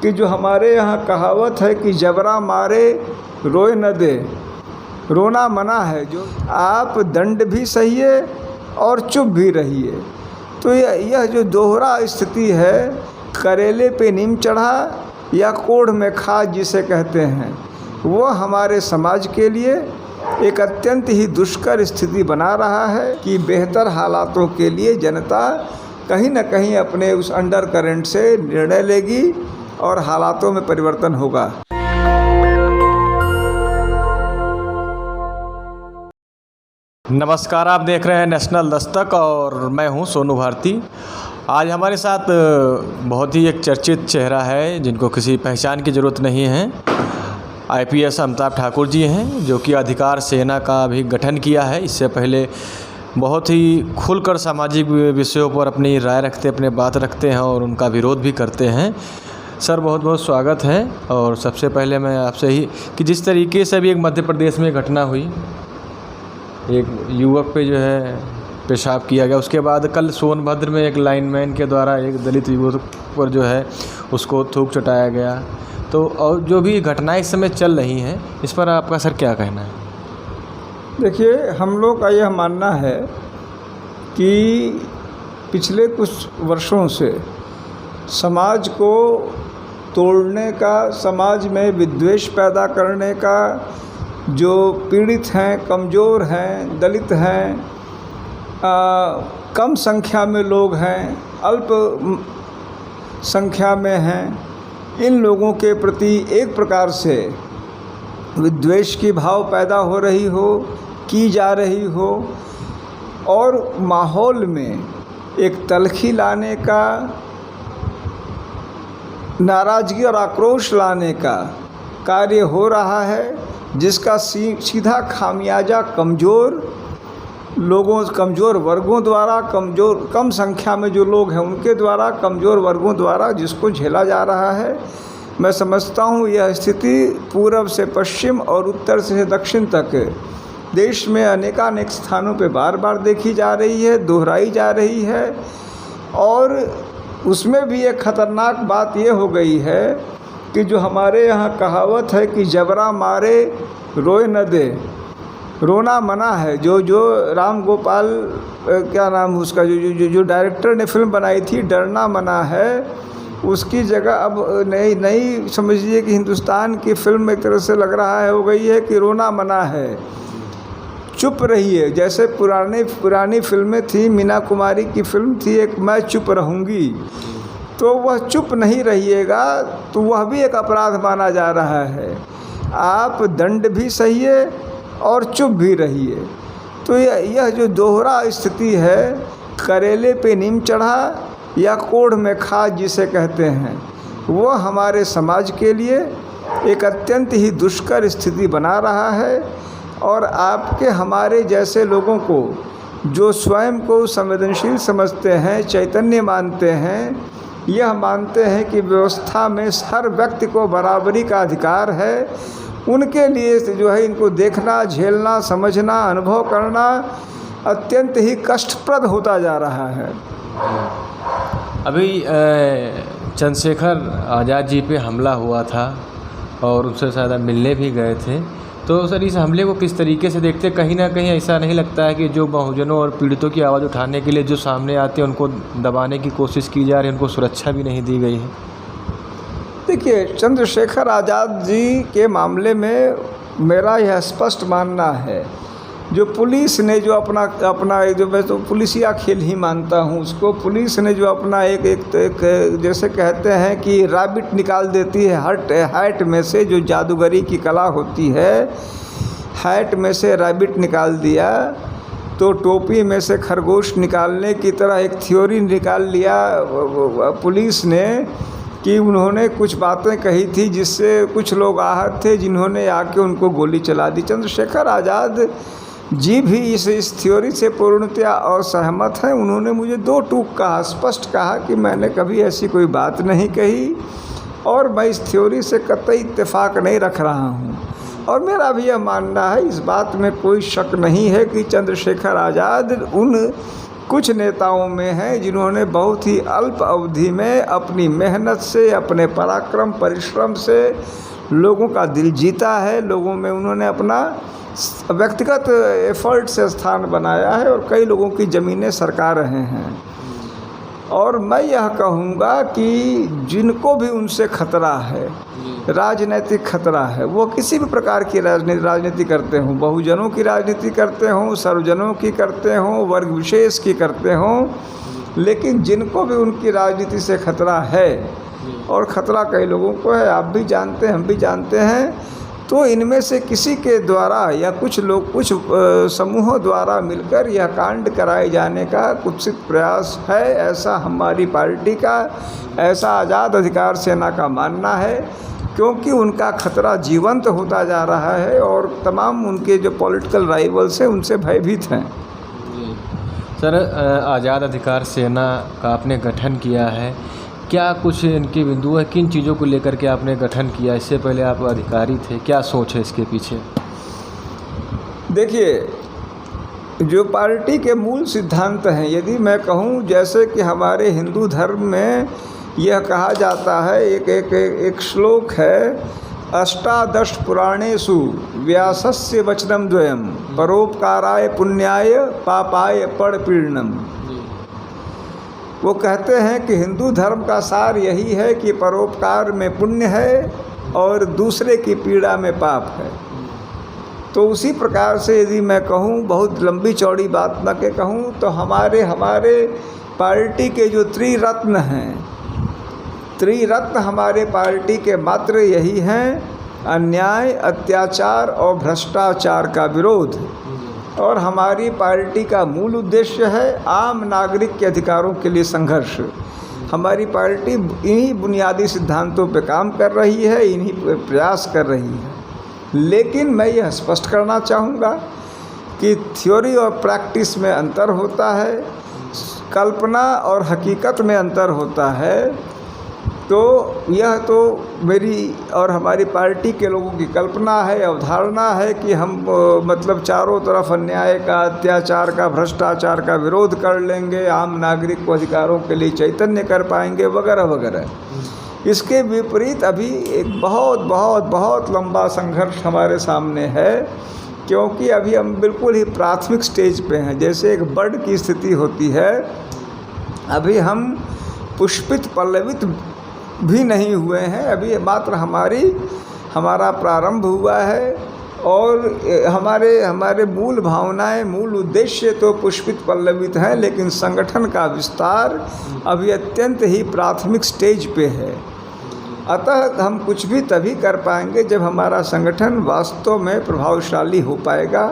कि जो हमारे यहाँ कहावत है कि जबरा मारे रोए न दे, रोना मना है। जो आप दंड भी सहिए और चुप भी रहिए। तो यह जो दोहरा स्थिति है, करेले पे नीम चढ़ा या कोढ़ में खाद जिसे कहते हैं, वो हमारे समाज के लिए एक अत्यंत ही दुष्कर स्थिति बना रहा है कि बेहतर हालातों के लिए जनता कहीं न कहीं अपने उस अंडर करंट से निर्णय लेगी और हालातों में परिवर्तन होगा। नमस्कार, आप देख रहे हैं नेशनल दस्तक और मैं हूं सोनू भारती। आज हमारे साथ बहुत ही एक चर्चित चेहरा है जिनको किसी पहचान की ज़रूरत नहीं है। आईपीएस अमिताभ ठाकुर जी हैं, जो कि अधिकार सेना का भी गठन किया है। इससे पहले बहुत ही खुलकर सामाजिक विषयों पर अपनी राय रखते, अपने बात रखते हैं और उनका विरोध भी करते हैं। सर, बहुत बहुत स्वागत है। और सबसे पहले मैं आपसे ही कि जिस तरीके से भी एक मध्य प्रदेश में घटना हुई, एक युवक पे जो है पेशाब किया गया, उसके बाद कल सोनभद्र में एक लाइनमैन के द्वारा एक दलित युवक पर जो है उसको थूक चटाया गया। तो और जो भी घटनाएं इस समय चल रही हैं, इस पर आपका सर क्या कहना है? देखिए, हम लोग का यह मानना है कि पिछले कुछ वर्षों से समाज को तोड़ने का, समाज में विद्वेष पैदा करने का, जो पीड़ित हैं, कमज़ोर हैं, दलित हैं, कम संख्या में लोग हैं, अल्प संख्या में हैं, इन लोगों के प्रति एक प्रकार से विद्वेष की भाव पैदा हो रही हो, की जा रही हो और माहौल में एक तल्खी लाने का, नाराज़गी और आक्रोश लाने का कार्य हो रहा है, जिसका सीधा खामियाजा कमज़ोर लोगों, कमज़ोर वर्गों द्वारा, कम संख्या में जो लोग हैं उनके द्वारा, कमज़ोर वर्गों द्वारा जिसको झेला जा रहा है। मैं समझता हूँ यह स्थिति पूर्व से पश्चिम और उत्तर से दक्षिण तक देश में अनेकानेक स्थानों पे बार बार देखी जा रही है, दोहराई जा रही है। और उसमें भी एक ख़तरनाक बात ये हो गई है कि जो हमारे यहाँ कहावत है कि जबरा मारे रोए न दे, रोना मना है। जो राम गोपाल, क्या नाम उसका, जो डायरेक्टर ने फिल्म बनाई थी, डरना मना है, उसकी जगह अब नई समझिए कि हिंदुस्तान की फिल्म एक तरह से लग रहा है हो गई है कि रोना मना है, चुप रहिए। जैसे पुरानी फिल्में थी, मीना कुमारी की फिल्म थी एक, मैं चुप रहूँगी, तो वह चुप नहीं रहिएगा तो वह भी एक अपराध माना जा रहा है। आप दंड भी सहिए और चुप भी रहिए। तो यह जो दोहरा स्थिति है, करेले पे नीम चढ़ा या कोढ़ में खाद जिसे कहते हैं, वो हमारे समाज के लिए एक अत्यंत ही दुष्कर स्थिति बना रहा है। और आपके हमारे जैसे लोगों को, जो स्वयं को संवेदनशील समझते हैं, चैतन्य मानते हैं, यह मानते हैं कि व्यवस्था में हर व्यक्ति को बराबरी का अधिकार है, उनके लिए जो है इनको देखना, झेलना, समझना, अनुभव करना अत्यंत ही कष्टप्रद होता जा रहा है। अभी चंद्रशेखर आज़ाद जी पे हमला हुआ था और उनसे शायद मिलने भी गए थे। तो सर, इस हमले को किस तरीके से देखते? कहीं ना कहीं ऐसा नहीं लगता है कि जो बहुजनों और पीड़ितों की आवाज़ उठाने के लिए जो सामने आते हैं उनको दबाने की कोशिश की जा रही है, उनको सुरक्षा भी नहीं दी गई है? देखिए, चंद्रशेखर आज़ाद जी के मामले में मेरा यह स्पष्ट मानना है, जो पुलिस ने जो अपना जो, मैं तो पुलिसिया खेल ही मानता हूँ उसको, पुलिस ने जो अपना एक जैसे कहते हैं कि रैबिट निकाल देती है हैट में से, जो जादूगरी की कला होती है, हैट में से रैबिट निकाल दिया, तो टोपी में से खरगोश निकालने की तरह एक थ्योरी निकाल लिया पुलिस ने कि उन्होंने कुछ बातें कही थी जिससे कुछ लोग आहत थे, जिन्होंने आके उनको गोली चला दी। चंद्रशेखर आज़ाद जी भी इस थ्योरी से पूर्णतया असहमत हैं। उन्होंने मुझे दो टूक कहा, स्पष्ट कहा कि मैंने कभी ऐसी कोई बात नहीं कही और मैं इस थ्योरी से कतई इत्तेफाक नहीं रख रहा हूँ। और मेरा भी यह मानना है, इस बात में कोई शक नहीं है कि चंद्रशेखर आज़ाद उन कुछ नेताओं में हैं जिन्होंने बहुत ही अल्प अवधि में अपनी मेहनत से, अपने पराक्रम परिश्रम से लोगों का दिल जीता है। लोगों में उन्होंने अपना व्यक्तिगत एफर्ट से स्थान बनाया है और कई लोगों की ज़मीनें सरका रहे हैं। और मैं यह कहूँगा कि जिनको भी उनसे खतरा है, राजनीतिक खतरा है, वो किसी भी प्रकार की राजनीति करते हों, बहुजनों की राजनीति करते हों, सर्वजनों की करते हों, वर्ग विशेष की करते हों, लेकिन जिनको भी उनकी राजनीति से खतरा है, और ख़तरा कई लोगों को है, आप भी जानते हैं, हम भी जानते हैं, तो इनमें से किसी के द्वारा या कुछ लोग, कुछ समूहों द्वारा मिलकर यह कांड कराए जाने का कुत्सित प्रयास है, ऐसा हमारी पार्टी का, ऐसा आज़ाद अधिकार सेना का मानना है। क्योंकि उनका खतरा जीवंत होता जा रहा है और तमाम उनके जो पॉलिटिकल राइवल्स हैं उनसे भयभीत हैं। सर, आज़ाद अधिकार सेना का आपने गठन किया है, क्या कुछ इनके बिंदु है, किन चीज़ों को लेकर के आपने गठन किया? इससे पहले आप अधिकारी थे, क्या सोच है इसके पीछे? देखिए, जो पार्टी के मूल सिद्धांत हैं, यदि मैं कहूँ, जैसे कि हमारे हिंदू धर्म में यह कहा जाता है, एक श्लोक है, अष्टादश पुराणेषु व्यासस्य वचनम द्वयम परोपकाराय पुण्याय पापाय परपीड़नम। वो कहते हैं कि हिंदू धर्म का सार यही है कि परोपकार में पुण्य है और दूसरे की पीड़ा में पाप है। तो उसी प्रकार से यदि मैं कहूँ, बहुत लंबी चौड़ी बात न के कहूँ, तो हमारे पार्टी के जो त्रिरत्न हैं, त्रिरत्न हमारे पार्टी के मात्र यही हैं, अन्याय, अत्याचार और भ्रष्टाचार का विरोध। और हमारी पार्टी का मूल उद्देश्य है आम नागरिक के अधिकारों के लिए संघर्ष। हमारी पार्टी इन्हीं बुनियादी सिद्धांतों पर काम कर रही है, इन्हीं प्रयास कर रही है। लेकिन मैं यह स्पष्ट करना चाहूँगा कि थ्योरी और प्रैक्टिस में अंतर होता है, कल्पना और हकीकत में अंतर होता है। तो यह तो मेरी और हमारी पार्टी के लोगों की कल्पना है, अवधारणा है कि हम मतलब चारों तरफ अन्याय का, अत्याचार का, भ्रष्टाचार का विरोध कर लेंगे, आम नागरिक को अधिकारों के लिए चैतन्य कर पाएंगे, वगैरह वगैरह। इसके विपरीत अभी एक बहुत बहुत बहुत लंबा संघर्ष हमारे सामने है, क्योंकि अभी हम बिल्कुल ही प्राथमिक स्टेज पे हैं। जैसे एक बर्ड की स्थिति होती है, अभी हम पुष्पित पल्लवित भी नहीं हुए हैं, अभी मात्र हमारा प्रारंभ हुआ है। और हमारे मूल भावनाएं, मूल उद्देश्य तो पुष्पित पल्लवित हैं, लेकिन संगठन का विस्तार अभी अत्यंत ही प्राथमिक स्टेज पे है। अतः हम कुछ भी तभी कर पाएंगे जब हमारा संगठन वास्तव में प्रभावशाली हो पाएगा।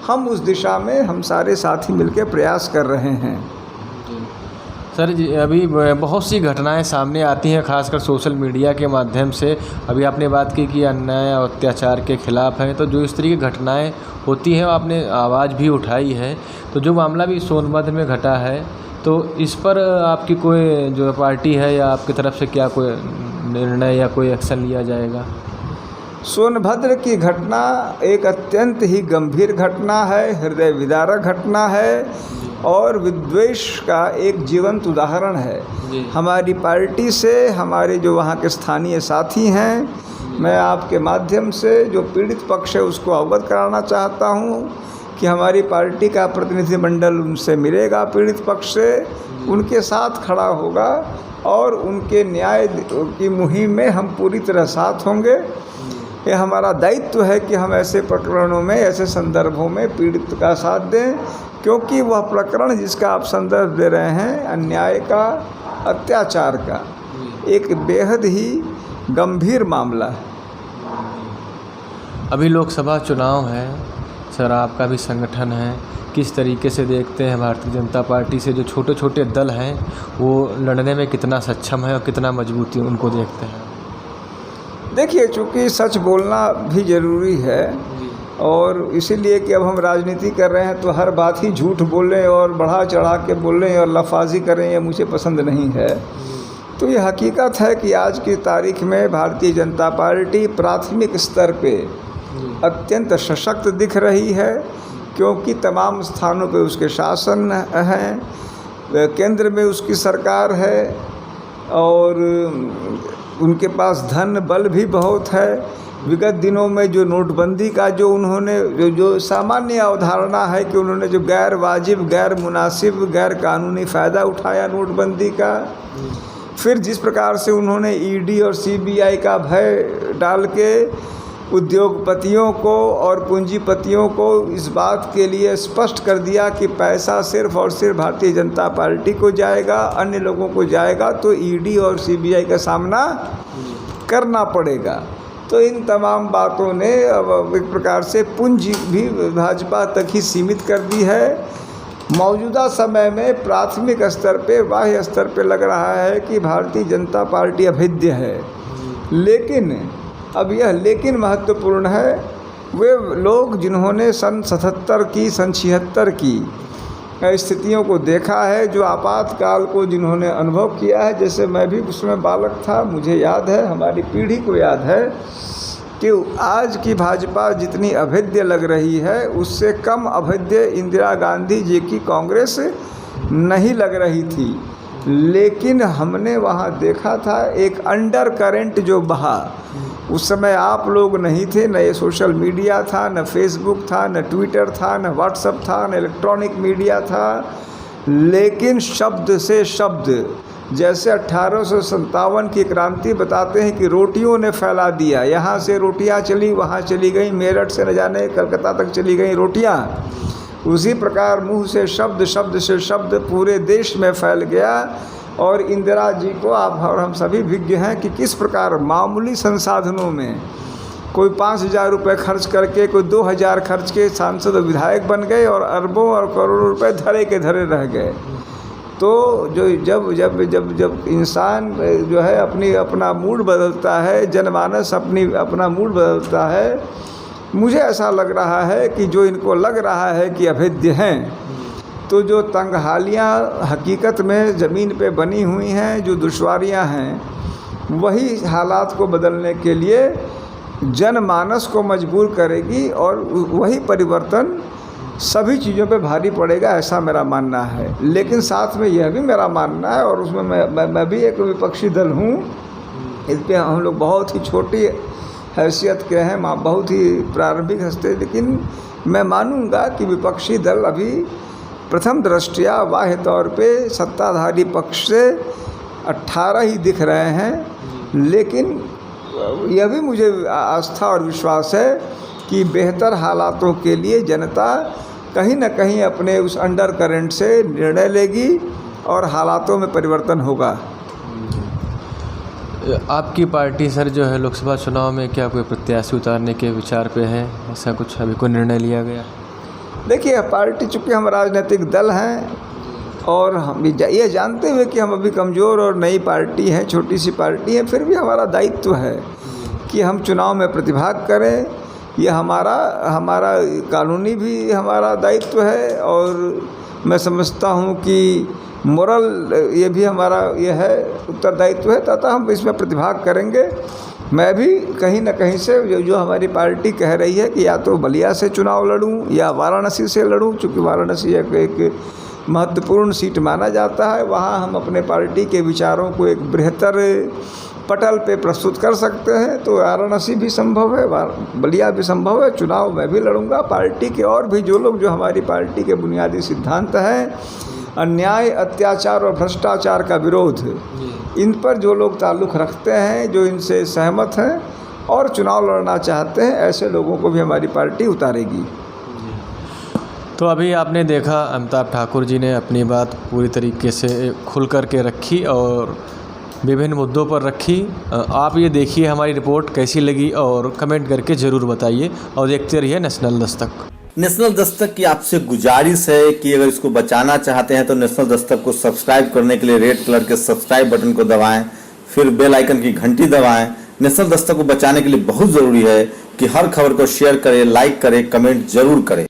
हम उस दिशा में हम सारे साथी मिलकर प्रयास कर रहे हैं। सर जी, अभी बहुत सी घटनाएं सामने आती हैं, खासकर सोशल मीडिया के माध्यम से। अभी आपने बात की कि अन्याय और अत्याचार के ख़िलाफ़ हैं, तो जो इस तरह की घटनाएं होती हैं आपने आवाज़ भी उठाई है। तो जो मामला भी सोनभद्र में घटा है, तो इस पर आपकी कोई जो पार्टी है या आपकी तरफ से क्या कोई निर्णय या कोई एक्शन लिया जाएगा? सोनभद्र की घटना एक अत्यंत ही गंभीर घटना है, हृदय विदारक घटना है और विद्वेष का एक जीवंत उदाहरण है। हमारी पार्टी से हमारे जो वहाँ के स्थानीय साथी हैं, मैं आपके माध्यम से जो पीड़ित पक्ष है उसको अवगत कराना चाहता हूँ कि हमारी पार्टी का प्रतिनिधिमंडल उनसे मिलेगा, पीड़ित पक्ष से उनके साथ खड़ा होगा और उनके न्याय की मुहिम में हम पूरी तरह साथ होंगे। ये हमारा दायित्व है कि हम ऐसे प्रकरणों में, ऐसे संदर्भों में पीड़ित का साथ दें, क्योंकि वह प्रकरण जिसका आप संदर्भ दे रहे हैं, अन्याय का, अत्याचार का, एक बेहद ही गंभीर मामला है। अभी लोकसभा चुनाव है सर, आपका भी संगठन है, किस तरीके से देखते हैं भारतीय जनता पार्टी से जो छोटे छोटे दल हैं वो लड़ने में कितना सक्षम है और कितना मजबूती उनको देखते हैं? देखिए, चूँकि सच बोलना भी ज़रूरी है और इसीलिए कि अब हम राजनीति कर रहे हैं तो हर बात ही झूठ बोलें और बढ़ा चढ़ा के बोलें और लफाजी करें, ये मुझे पसंद नहीं है। तो ये हकीकत है कि आज की तारीख में भारतीय जनता पार्टी प्राथमिक स्तर पे अत्यंत सशक्त दिख रही है क्योंकि तमाम स्थानों पे उसके शासन हैं, केंद्र में उसकी सरकार है और उनके पास धन बल भी बहुत है। विगत दिनों में जो नोटबंदी का जो उन्होंने जो सामान्य अवधारणा है कि उन्होंने जो गैर वाजिब, गैर मुनासिब, गैर कानूनी फ़ायदा उठाया नोटबंदी का, फिर जिस प्रकार से उन्होंने ईडी और सीबीआई का भय डाल के उद्योगपतियों को और पूंजीपतियों को इस बात के लिए स्पष्ट कर दिया कि पैसा सिर्फ और सिर्फ भारतीय जनता पार्टी को जाएगा, अन्य लोगों को जाएगा तो ईडी और सीबीआई का सामना करना पड़ेगा। तो इन तमाम बातों ने अब एक प्रकार से पूंजी भी भाजपा तक ही सीमित कर दी है। मौजूदा समय में प्राथमिक स्तर पे, बाह्य स्तर पे लग रहा है कि भारतीय जनता पार्टी अभेद्य है, लेकिन अब यह लेकिन महत्वपूर्ण है, वे लोग जिन्होंने सन 77 की, सन 76 की स्थितियों को देखा है, जो आपातकाल को जिन्होंने अनुभव किया है, जैसे मैं भी उसमें बालक था, मुझे याद है, हमारी पीढ़ी को याद है कि आज की भाजपा जितनी अभेद्य लग रही है उससे कम अभेद्य इंदिरा गांधी जी की कांग्रेस नहीं लग रही थी। लेकिन हमने वहाँ देखा था एक अंडर करंट जो बहा। उस समय आप लोग नहीं थे, न ये सोशल मीडिया था, न फेसबुक था, न ट्विटर था, न व्हाट्सएप था, न इलेक्ट्रॉनिक मीडिया था, लेकिन शब्द से शब्द, जैसे 1857 की क्रांति बताते हैं कि रोटियों ने फैला दिया, यहाँ से रोटियाँ चली वहाँ चली गई, मेरठ से न जाने कलकत्ता तक चली गई रोटियाँ, उसी प्रकार मुंह से शब्द, शब्द से शब्द पूरे देश में फैल गया। और इंदिरा जी को आप और हम सभी विज्ञ हैं कि किस प्रकार मामूली संसाधनों में कोई 5,000 रुपये खर्च करके, कोई 2,000 खर्च के सांसद और विधायक बन गए और अरबों और करोड़ों रुपए धरे के धरे रह गए। तो जो जब जब जब जब इंसान जो है अपना मूड बदलता है, जनमानस अपना मूड बदलता है, मुझे ऐसा लग रहा है कि जो इनको लग रहा है कि अभेद्य हैं, तो जो तंगहालियाँ हकीकत में ज़मीन पे बनी हुई हैं, जो दुश्वारियाँ हैं, वही हालात को बदलने के लिए जनमानस को मजबूर करेगी और वही परिवर्तन सभी चीज़ों पे भारी पड़ेगा, ऐसा मेरा मानना है। लेकिन साथ में यह भी मेरा मानना है, और उसमें मैं भी एक विपक्षी दल हूँ, इस पर हम लोग बहुत ही छोटी हैसियत के हैं, बहुत ही प्रारंभिक हस्ते, लेकिन मैं मानूंगा कि विपक्षी दल अभी प्रथम दृष्टया बाह्य तौर पे सत्ताधारी पक्ष से 18 ही दिख रहे हैं, लेकिन यह भी मुझे आस्था और विश्वास है कि बेहतर हालातों के लिए जनता कहीं न कहीं अपने उस अंडर करंट से निर्णय लेगी और हालातों में परिवर्तन होगा। आपकी पार्टी सर जो है लोकसभा चुनाव में क्या कोई प्रत्याशी उतारने के विचार पे है, ऐसा कुछ अभी कोई निर्णय लिया गया? देखिए, पार्टी चूँकि हम राजनीतिक दल हैं और हम ये जानते हुए कि हम अभी कमज़ोर और नई पार्टी हैं, छोटी सी पार्टी है, फिर भी हमारा दायित्व है कि हम चुनाव में प्रतिभाग करें। ये हमारा कानूनी भी हमारा दायित्व है और मैं समझता हूँ कि मोरल ये भी हमारा ये है उत्तरदायित्व है, तथा हम इसमें प्रतिभाग करेंगे। मैं भी कहीं न कहीं से जो हमारी पार्टी कह रही है कि या तो बलिया से चुनाव लड़ूं या वाराणसी से लड़ूं, चूँकि वाराणसी एक महत्वपूर्ण सीट माना जाता है, वहाँ हम अपने पार्टी के विचारों को एक बेहतर पटल पे प्रस्तुत कर सकते हैं। तो वाराणसी भी संभव है, बलिया भी संभव है, चुनाव मैं भी लड़ूंगा। पार्टी के और भी जो लोग जो हमारी पार्टी के बुनियादी सिद्धांत हैं, अन्याय, अत्याचार और भ्रष्टाचार का विरोध, इन पर जो लोग ताल्लुक़ रखते हैं, जो इनसे सहमत हैं और चुनाव लड़ना चाहते हैं, ऐसे लोगों को भी हमारी पार्टी उतारेगी। तो अभी आपने देखा अमिताभ ठाकुर जी ने अपनी बात पूरी तरीके से खुल कर के रखी और विभिन्न मुद्दों पर रखी। आप ये देखिए हमारी रिपोर्ट कैसी लगी और कमेंट करके ज़रूर बताइए और देखते रहिए नेशनल दस्तक। नेशनल दस्तक की आपसे गुजारिश है कि अगर इसको बचाना चाहते हैं तो नेशनल दस्तक को सब्सक्राइब करने के लिए रेड कलर के सब्सक्राइब बटन को दबाएं, फिर बेल आइकन की घंटी दबाएं। नेशनल दस्तक को बचाने के लिए बहुत ज़रूरी है कि हर खबर को शेयर करें, लाइक करें, कमेंट जरूर करें।